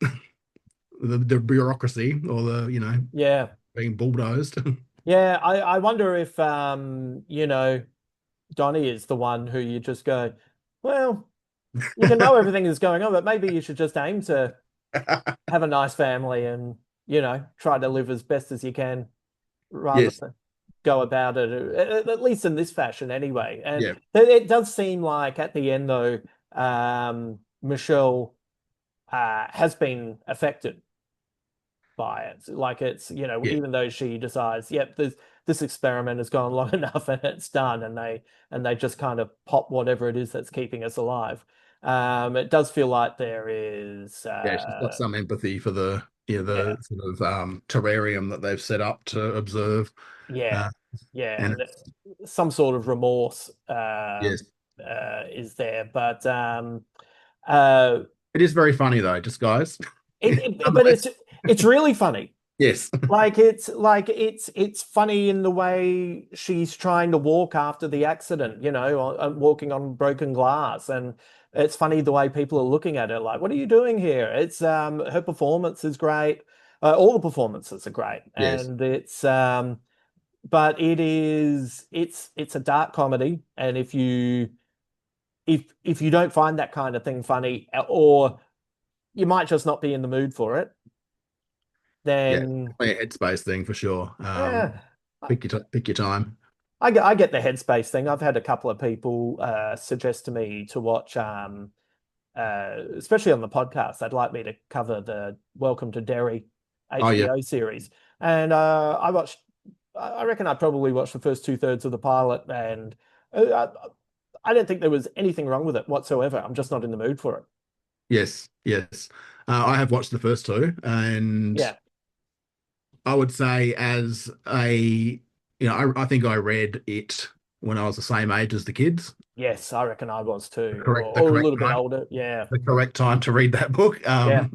the bureaucracy or yeah, being bulldozed. yeah. I wonder if Donnie is the one who you just go, well, you can know everything is going on, but maybe you should just aim to have a nice family and, try to live as best as you can rather Yes, than go about it, at least in this fashion anyway. And yeah, it does seem like at the end, though, Michelle has been affected by it. Like it's, yeah, even though she decides, yep, this experiment has gone long enough and it's done, and they just kind of pop whatever it is that's keeping us alive. It does feel like there is, yeah. She's got some empathy for yeah, the sort of terrarium that they've set up to observe, yeah, uh, yeah, and and some sort of remorse yes, is there, but uh, it is very funny though, just guys. but Nonetheless, it's really funny. yes, It's funny in the way she's trying to walk after the accident, walking on broken glass, and it's funny the way people are looking at her like, "What are you doing here?" It's her performance is great. All the performances are great, yes, and but it's a dark comedy, and if you don't find that kind of thing funny, or you might just not be in the mood for it, yeah, then definitely a headspace thing for sure. yeah. Pick your time. I get the headspace thing. I've had a couple of people suggest to me to watch, especially on the podcast, they'd like me to cover the Welcome to Derry Oh yeah, HBO series. And I reckon I probably watched the first two-thirds of the pilot, and I don't think there was anything wrong with it whatsoever. I'm just not in the mood for it. yes, yes. I have watched the first two, and Yeah. I would say as I think I read it when I was the same age as the kids. Yes, I reckon I was The too, correct, the or a correct little bit time, older. Yeah. the correct time to read that book. Yeah.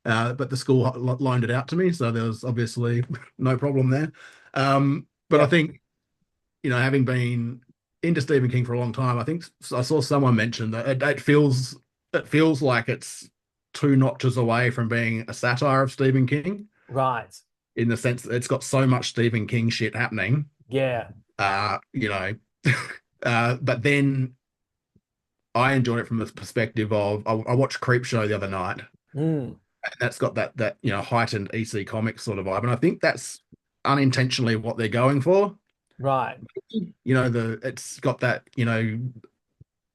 But the school loaned it out to me, so there was obviously no problem there. But I Yeah. think, having been into Stephen King for a long time, I think I saw someone mention that it feels like it's two notches away from being a satire of Stephen King, Right. in the sense that it's got so much Stephen King shit happening. Yeah. Uh, you know, but then I enjoyed it from the perspective of I watched Creepshow the other night, Mm. That's got that heightened EC Comics sort of vibe, and I think that's unintentionally what they're going for. Right. The it's got that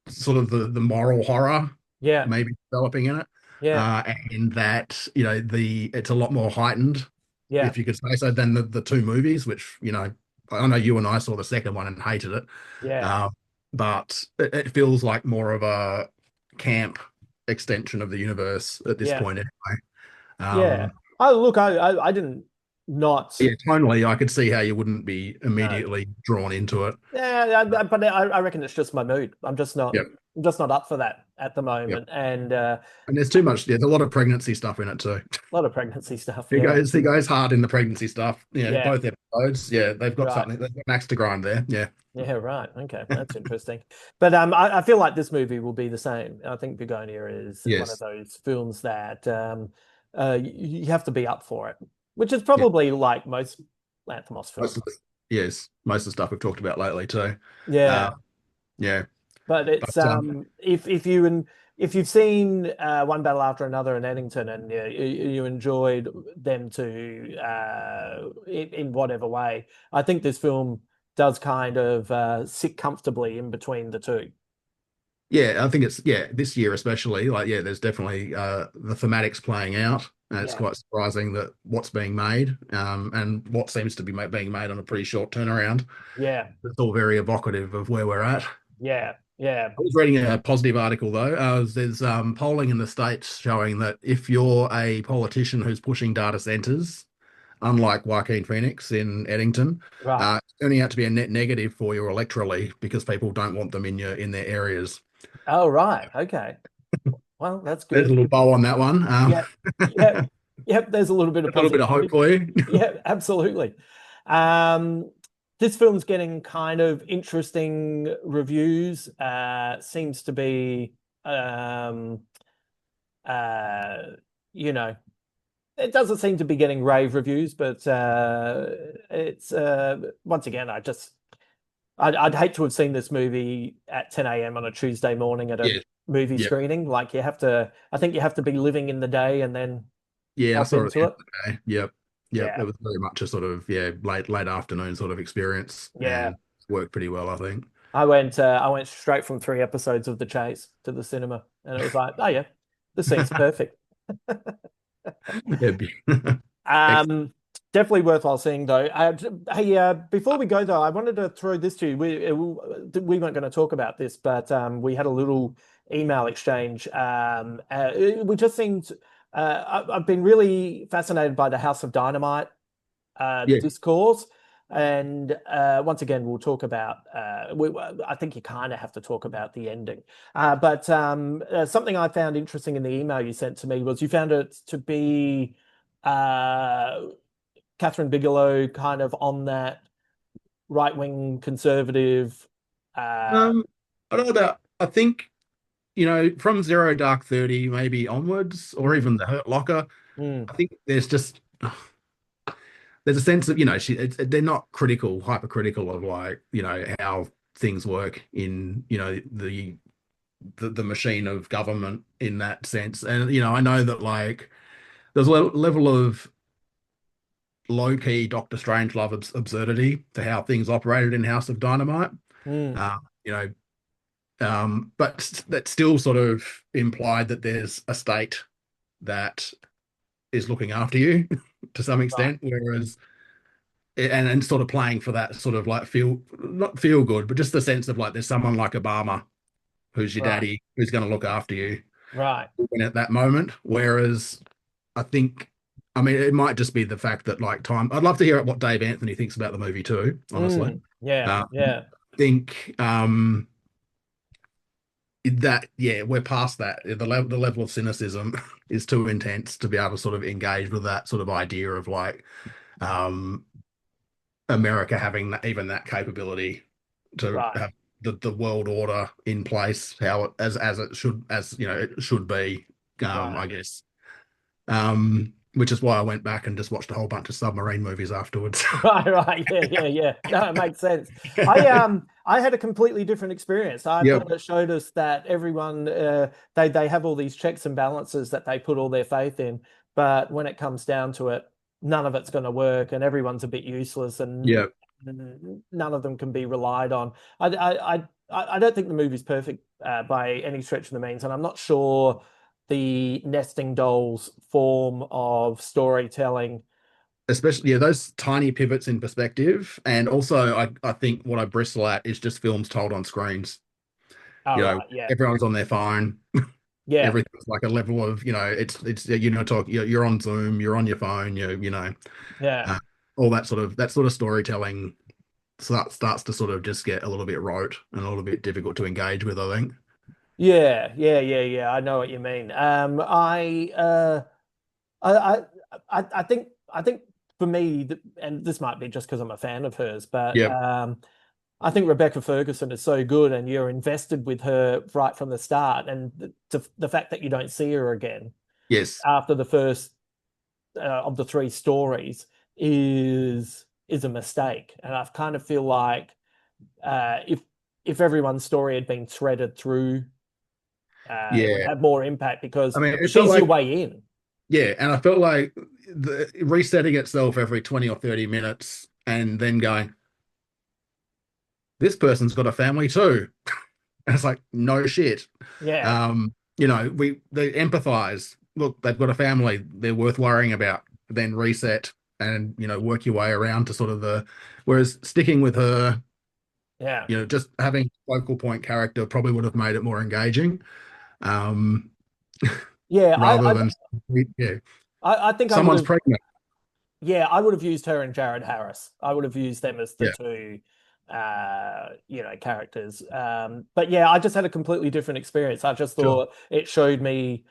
sort of the moral horror Yeah. maybe developing in it, Yeah. and that the it's a lot more heightened, Yeah. if you could say so, than the two movies, which I know you and I saw the second one and hated it, Yeah. uh, but it feels like more of a camp extension of the universe at this Yeah. point anyway. Yeah. Um, Oh, look, I didn't not yeah, tonally, I could see how you wouldn't be no. immediately drawn into it. Yeah, but I reckon it's just my mood. Yep, I'm just not up for that at the yep. moment. And And there's too much. Yeah, there's a lot of pregnancy stuff in it too. a lot of pregnancy stuff. He Yeah. goes, he goes hard in the pregnancy stuff. Yeah. Both episodes. Yeah, they've got Right. something. They've got an axe to grind there. Yeah, Yeah, right. Okay, that's interesting. But I feel like this movie will be the same. I think Bugonia is one of yes, those films that you have to be up for it, which is yeah. probably like most Lanthimos Most films. of the, yes, most of the stuff we've talked about lately too. Uh, Yeah, yeah, but but it's if you've seen One Battle After Another in Eddington and you enjoyed them to in whatever way, I think this film does kind of sit comfortably in between the two. yeah, I think it's this year especially. Like, yeah, there's definitely the thematics playing out. And it's Yeah, quite surprising that what's being made, and what seems to be being made on a pretty short turnaround. yeah, It's all very evocative of where we're at. yeah, yeah. I was reading a positive article though. There's polling in the States showing that if you're a politician who's pushing data centers, unlike Joaquin Phoenix in Eddington, Right. it's turning out to be a net negative for you electorally because people don't want them in their areas. Oh, right. Okay. Well, that's There's a good. little bow on that one. Yeah, yeah, yep. There's a little bit of A little bit of hope positivity. for you. Yeah, absolutely. Um, this film's getting kind of interesting reviews. Seems to be, um, uh, you know, it doesn't seem to be getting rave reviews, but it's once again, I'd hate to have seen this movie at 10 a.m. on a Tuesday morning at a Yeah, movie yeah, screening. Like I think you have to be living in the day and then yeah. I pop saw it at the into end it. of the day. Yep, yep. It Yeah, was very much a sort of late afternoon sort of experience, yeah. and worked pretty well, I think. I went straight from 3 episodes of The Chase to the cinema, and it was like, oh yeah, this seems perfect. Yeah, excellent. Um, Definitely worthwhile seeing though. Hey, before we go though, I wanted to throw this to you. We weren't going to talk about this, but we had a little email exchange. We just seemed. I've been really fascinated by the House of Dynamite Yeah. discourse, and once again, we'll talk about. I think you kind of have to talk about the ending, but something I found interesting in the email you sent to me was you found it to be. Uh, Catherine Bigelow kind of on that right wing conservative. Uh, Um, I don't know about. I think from Zero Dark 30 maybe onwards, or mm, even the Hurt Locker. mm, I think there's a sense of they're not hypercritical of like how things work in the machine of government in that sense. And I know that like there's a level of low key Doctor Strangelove absurdity to how things operated in House of Dynamite. mm, Uh, you know, but that still sort of implied that there's a state that is looking after you to some right, extent, whereas and sort of playing for that sort of like not feel good, but just the sense of like there's someone like Obama who's your right, daddy who's going to look after you right. at that moment. Whereas I think, I mean, it might just be the fact that like time. I'd love to hear what Dave Anthony thinks about the movie too. Honestly, Yeah, I yeah, think that we're past that. The level of cynicism is too intense to be able to sort of engage with that sort of idea of like um America having even that capability to right, have the world order in place, how it should be, right. I guess. Um, which is why I went back and just watched a whole bunch of submarine movies afterwards. Right, right. Yeah, yeah, yeah. No, it makes sense. I had a completely different experience. I Yep, thought it showed us that everyone they have all these checks and balances that they put all their faith in, but when it comes down to it, none of it's going to work and everyone's a bit useless and yep. none of them can be relied on. I don't think the movie's perfect by any stretch of the means, and I'm not sure the nesting dolls form of storytelling. Especially, yeah, those tiny pivots in perspective. And also, I think what I bristle at is just films told on screens. Oh, You know, right, yeah. everyone's on their phone. Yeah, Everything's like a level of, it's you're on Zoom, you're on your phone, yeah, uh, all that sort of storytelling starts to sort of just get a little bit rote and a little bit difficult to engage with, I think. yeah, yeah, yeah, yeah. I know what you mean. I, I think for me, and this might be just because I'm a fan of hers, but Yep. I think Rebecca Ferguson is so good, and you're invested with her right from the start, and the fact that you don't see her again Yes. after the first of the three stories is a mistake, and I kind of feel like if everyone's story had been threaded through, it would Yeah. have more impact I because mean, it felt she's your like, way in. yeah, and I felt like the resetting itself every 20 or 30 minutes and then going, this person's got a family too. And it's like, no shit. Yeah, They empathize. Look, they've got a family. They're worth worrying about. Then reset and work your way around to sort of whereas sticking with her, yeah, just having focal point character probably would have made it more engaging. Um, yeah. rather than yeah, I think I would someone's have. pregnant. Yeah, I would have used her and Jared Harris. I would have used them as the Yeah, two, characters. But yeah, I just had a completely different experience. I just sure. thought it showed me,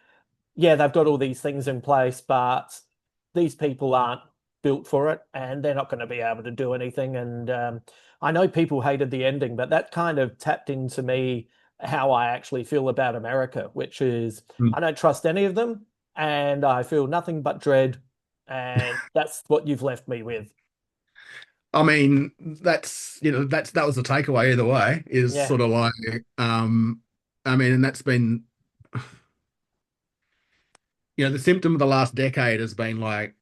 yeah, they've got all these things in place, but these people aren't built for it and they're not going to be able to do anything. And I know people hated the ending, but that kind of tapped into me how I actually feel about America, which is Mm. I don't trust any of them and I feel nothing but dread. And that's what you've left me with. I mean, that was the takeaway either way, is Yeah. sort of like, I mean, and that's been, the symptom of the last decade has been like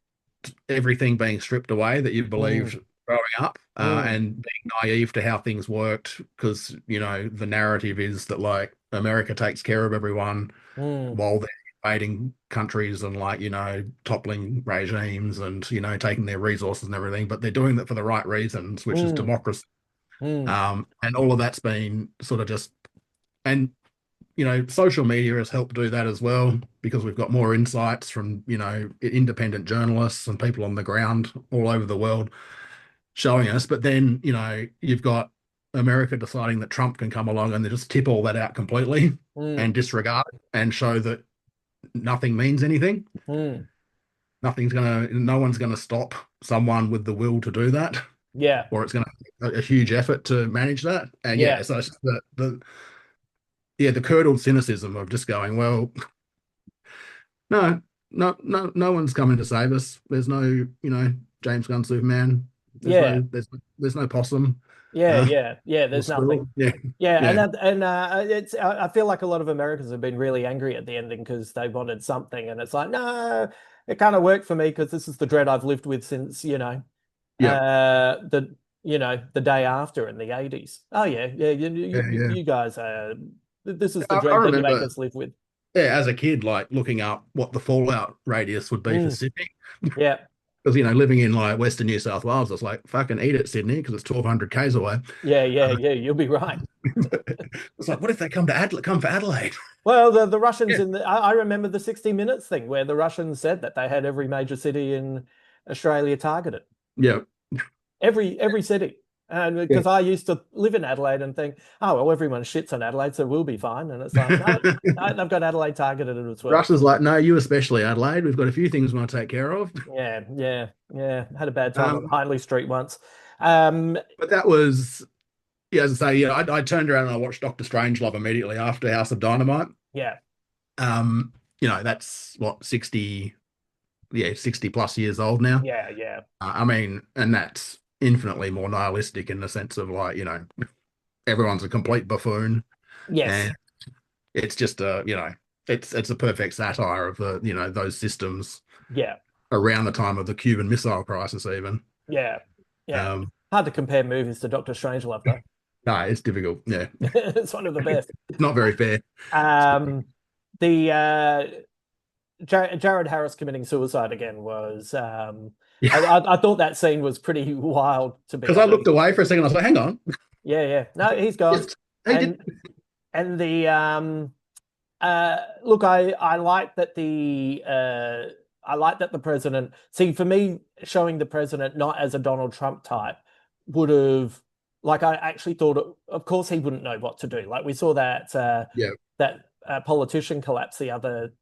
everything being stripped away that you Mm, believed growing up, mm, and being naive to how things worked, because the narrative is that like America takes care of everyone mm, while they're invading countries and like toppling regimes and taking their resources and everything, but they're doing that for the right reasons, which is mm, democracy. mm, And all of that's been sort of just, and social media has helped do that as well, because we've got more insights from independent journalists and people on the ground all over the world showing us. But then you've got America deciding that Trump can come along and they just tip all that out completely mm, and disregard it and show that nothing means anything. mm. No one's gonna stop someone with the will to do that, Yeah. or it's gonna take a huge effort to manage that. And yeah, Yeah. so it's just the curdled cynicism of just going, well, no, no one's coming to save us. There's no, James Gunn Superman. There's Yeah. no, there's no possum, Yeah. uh, Yeah. Yeah. or There's squirrel. nothing. Yeah, Yeah, yeah, it's I feel like a lot of Americans have been really angry at the ending because they wanted something, and it's like, no, it kind of worked for me because this is the dread I've lived with since, yeah, the the day after in the 80s. Oh yeah, yeah, yeah, yeah. you guys this is the I dread that you make remember, us live with. yeah, as a kid, like looking up what the fallout radius would be for Mm, Sydney. yeah, Because living in like Western New South Wales, it's like fucking eat it, Sydney, because it's 1,200 k's away. yeah, yeah, Uh, yeah, you'll be right. it's like, what if they come for Adelaide? Well, the Russians Yeah, I remember the 60 Minutes thing where the Russians said that they had every major city in Australia targeted. yeah, Every city. And yeah. because I used to live in Adelaide and think, oh well, everyone shits on Adelaide, so we'll be fine. And it's like, no, no, they've got Adelaide targeted as well. Russia's like, no, you especially, Adelaide. We've got a few things we want to take care of. Yeah, yeah, yeah. Had a bad time on Um, Hindley Street once. Um, but that was, yeah, as I say, I turned around and I watched Doctor Strangelove immediately after House of Dynamite. yeah, That's what, 60. yeah, 60 plus years old now. Yeah, yeah. I mean, and that's infinitely more nihilistic in the sense of like, everyone's a complete buffoon, Yes. and it's just it's a perfect satire of those systems Yeah. around the time of the Cuban Missile Crisis, even. Yeah. Yeah. Um, Hard to compare movies to Doctor Strangelove, though. no, it's difficult. Yeah, It's one of the best. it's not very fair. Um, the Jared Harris committing suicide again was Yeah, I thought that scene was pretty wild, to be because I looked honest. away for a second. I was like, hang on, Yeah, yeah. No, he's gone. yes, he did. And the look, I like that I like that the president, see, for me, showing the president not as a Donald Trump type would have, like, I actually thought, of course, he wouldn't know what to do. Like, we saw Yeah, that politician collapse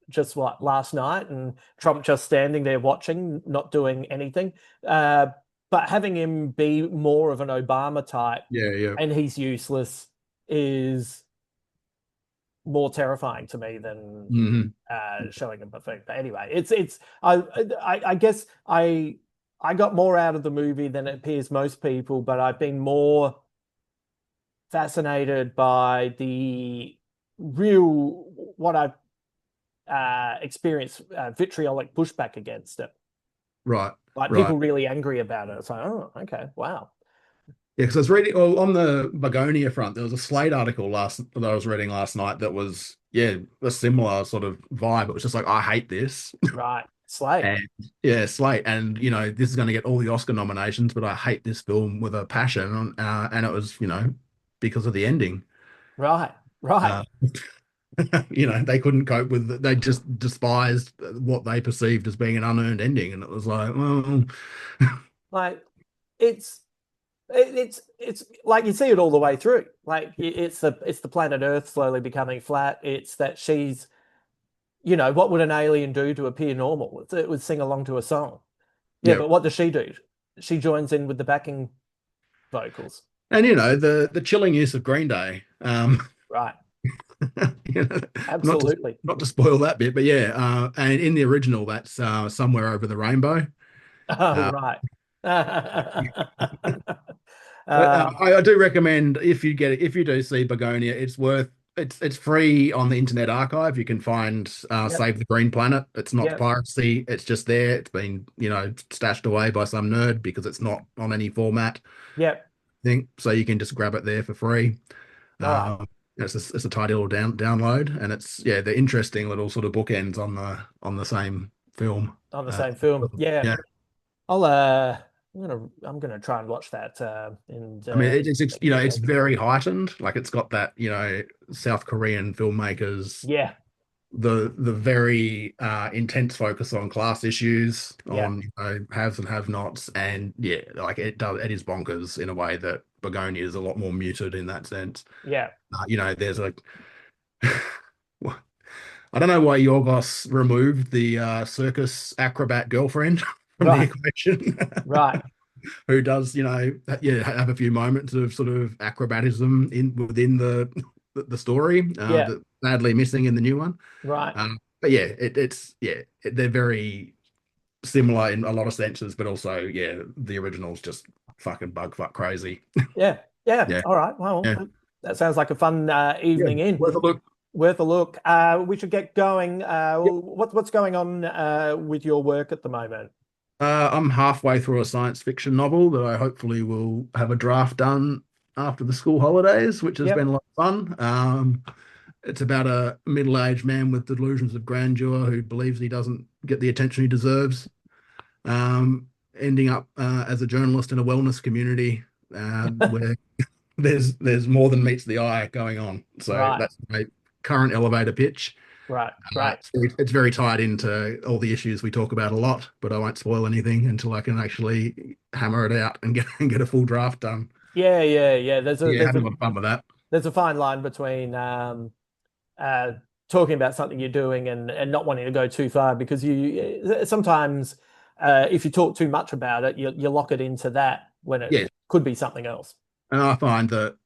just what, last night, and Trump just standing there watching, not doing anything. Uh, but having him be more of an Obama type yeah, yeah. and he's useless is more terrifying to me than Hmm. showing him a thing. But anyway, it's I guess I got more out of the movie than it appears most people, but I've been more fascinated by the real what I've experienced vitriolic pushback against it. Right, Like right. people really angry about it. It's like, oh, okay, wow, Yeah, because I was reading, well, on the Bugonia front, there was a Slate article that I was reading last night that was, yeah, a similar sort of vibe. It was just like, I hate this. right, Slade, And yeah, Slate. And, this is going to get all the Oscar nominations, but I hate this film with a passion. And it was, because of the ending. right, right. Uh, they couldn't cope with it. They just despised what they perceived as being an unearned ending. And it was like, well, Like it's it's like you see it all the way through. Like it's the planet Earth slowly becoming flat. It's that she's, what would an alien do to appear normal? It would sing along to a song. Yeah, yeah. but what does she do? She joins in with the backing vocals. And, the chilling use of Green Day. Right. You know, not to Absolutely. not to spoil that bit, but yeah, and in the original, that's somewhere over the rainbow. Oh, Uh, right. but um, I do recommend if you do see Begonia, it's free on the Internet Archive. You can find yep, Save the Green Planet. It's not yep, piracy. It's just there. It's been stashed away by some nerd because it's not on any format yep. thing. So you can just grab it there for free. All right. Um, it's a tidy little download, and it's yeah, the interesting little sort of bookends on the same film. On the Uh, same film. Yeah. yeah, I'll I'm gonna try and watch that and I mean it's take a good it's look. very heightened. Like it's got that South Korean filmmakers Yeah, the very intense focus on class issues, yeah, on haves and have-nots, and yeah, like it is bonkers in a way that Begonia is a lot more muted in that sense. yeah. There's a I don't know why Yorgos removed the circus acrobat girlfriend from the Right, equation, right. who does, yeah, have a few moments of sort of acrobatism within the story Yeah, that sadly missing in the new one. right. But yeah, they're very similar in a lot of senses, but also yeah, the original's just fucking bug fuck crazy. Yeah, yeah. Yeah, All right. Well, yeah, that sounds like a fun yeah. evening in. Worth a look. Worth a look. We should get going. What's going on with your work at the moment? I'm halfway through a science fiction novel that I hopefully will have a draft done after the school holidays, which has been Yep. a lot of fun. It's about a middle-aged man with delusions of grandeur who believes he doesn't get the attention he deserves, ending up as a journalist in a wellness community where there's more than meets the eye going on. So Right, that's my current elevator pitch. right, great. It's very tied into all the issues we talk about a lot, but I won't spoil anything until I can actually hammer it out and get a full draft done. Yeah, yeah, yeah. There's a Yeah, there's having a a lot of fun with that. there's a fine line between uh, talking about something you're doing and not wanting to go too far because you sometimes if you talk too much about it, you lock it into that when it Yeah, could be something else. and I find that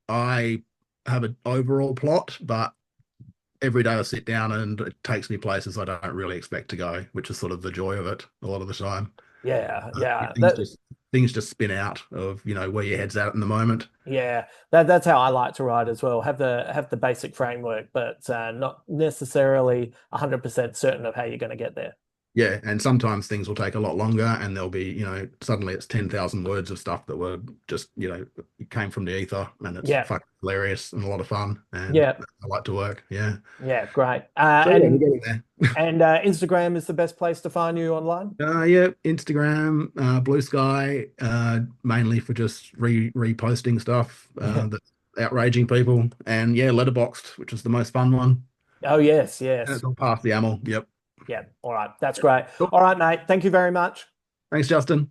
I have an overall plot, but every day I sit down and it takes me places I don't really expect to go, which is sort of the joy of it a lot of the time. Yeah, yeah. Things just spin out of, where your head's at in the moment. Yeah, that's how I like to write as well. Have the basic framework, but not necessarily 100% certain of how you're going to get there. Yeah, and sometimes things will take a lot longer, and there'll be, suddenly it's 10,000 words of stuff that were just, it came from the ether, and it's Yeah, fucking hilarious and a lot of fun, and yeah, I like to work. Yeah. yeah, great. So yeah, we're getting there. Instagram is the best place to find you online. Yeah, Instagram, Blue Sky, mainly for just reposting stuff Yeah. that's outraging people, and yeah, Letterboxd, which is the most fun one, Oh yes, and yes. it's all past the Amel. Yep. Yeah. All right. That's great. Cool. All right, mate. Thank you very much. Thanks, Justin.